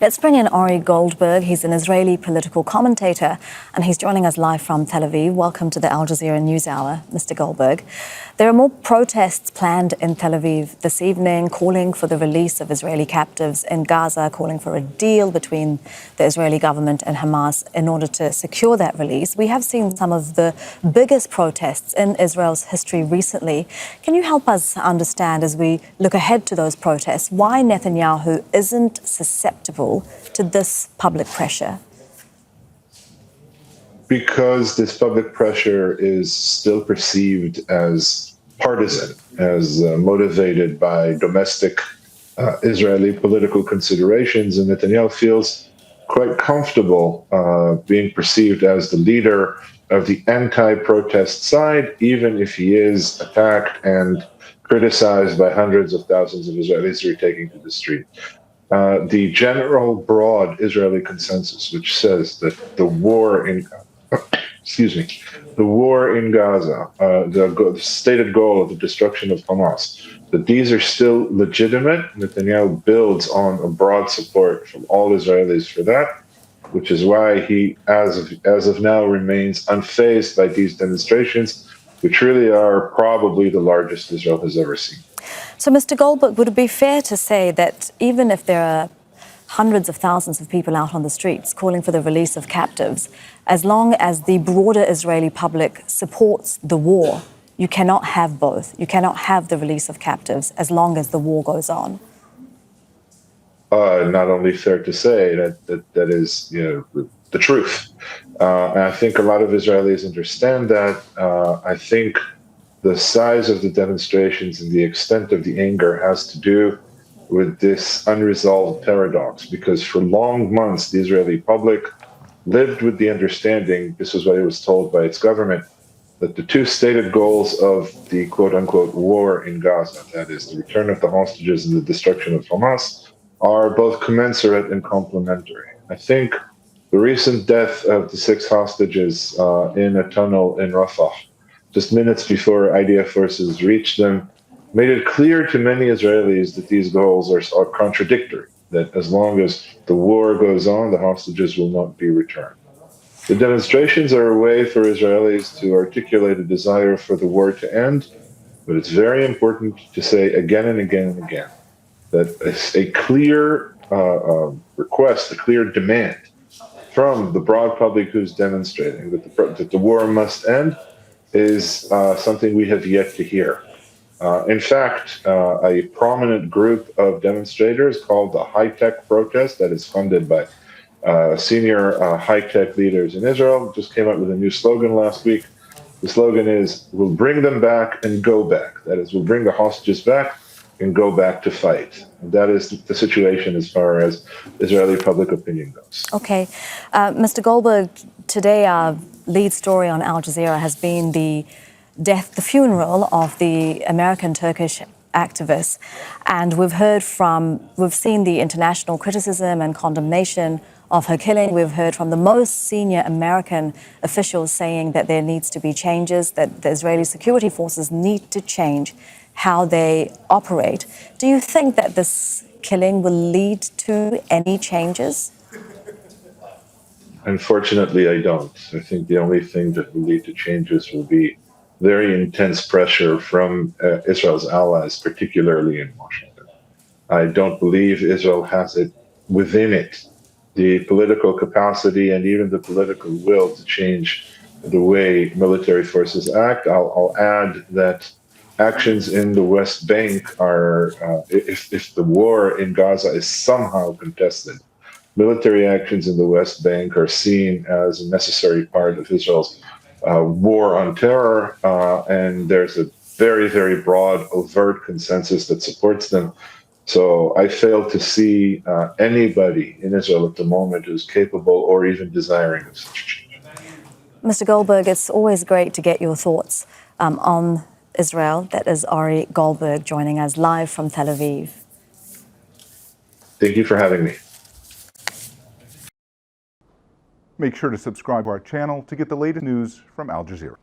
Let's bring in Ori Goldenberg. He's an Israeli political commentator, and he's joining us live from Tel Aviv. Welcome to the Al Jazeera News Hour, Mr. Goldberg. There are more protests planned in Tel Aviv this evening, calling for the release of Israeli captives in Gaza, calling for a deal between the Israeli government and Hamas in order to secure that release. We have seen some of the biggest protests in Israel's history recently. Can you help us understand, as we look ahead to those protests, why Netanyahu isn't susceptible to this public pressure? Because this public pressure is still perceived as partisan, as motivated by domestic Israeli political considerations, and Netanyahu feels quite comfortable being perceived as the leader of the anti-protest side, even if he is attacked and criticized by hundreds of thousands of Israelis who are taking to the street. The general broad Israeli consensus, which says that the war in Gaza, the stated goal of the destruction of Hamas, that these are still legitimate. Netanyahu builds on a broad support from all Israelis for that, which is why he, as of now, remains unfazed by these demonstrations, which really are probably the largest Israel has ever seen. So, Mr. Goldberg, would it be fair to say that even if there are hundreds of thousands of people out on the streets calling for the release of captives, as long as the broader Israeli public supports the war, you cannot have both? You cannot have the release of captives as long as the war goes on? Not only fair to say, that is the truth. And I think a lot of Israelis understand that. I think the size of the demonstrations and the extent of the anger has to do with this unresolved paradox, because for long months, the Israeli public lived with the understanding, this is what it was told by its government, that the two stated goals of the quote-unquote war in Gaza, that is the return of the hostages and the destruction of Hamas, are both commensurate and complementary. I think the recent death of the 6 hostages in a tunnel in Rafah, just minutes before IDF forces reached them, made it clear to many Israelis that these goals are contradictory, that as long as the war goes on, the hostages will not be returned. The demonstrations are a way for Israelis to articulate a desire for the war to end, but it's very important to say again and again and again that a clear request, a clear demand from the broad public who's demonstrating that the war must end is something we have yet to hear. In fact, a prominent group of demonstrators called the High-Tech Protest, that is funded by senior high-tech leaders in Israel, just came up with a new slogan last week. The slogan is, "We'll bring them back and go back." That is, we'll bring the hostages back and go back to fight. And that is the situation as far as Israeli public opinion goes. Okay. Mr. Goldberg, today our lead story on Al Jazeera has been the funeral of the American-Turkish activist. And we've seen the international criticism and condemnation of her killing. We've heard from the most senior American officials saying that there needs to be changes, that the Israeli security forces need to change how they operate. Do you think that this killing will lead to any changes? Unfortunately, I don't. I think the only thing that will lead to changes will be very intense pressure from Israel's allies, particularly in Washington. I don't believe Israel has it within it, the political capacity and even the political will to change the way military forces act. I'll add that actions in the West Bank are, if the war in Gaza is somehow contested, military actions in the West Bank are seen as a necessary part of Israel's war on terror, and there's a very, very broad, overt consensus that supports them. So I fail to see anybody in Israel at the moment who's capable or even desiring of such change. Mr. Goldberg, it's always great to get your thoughts on Israel. That is Ori Goldenberg joining us live from Tel Aviv. Thank you for having me. Make sure to subscribe to our channel to get the latest news from Al Jazeera.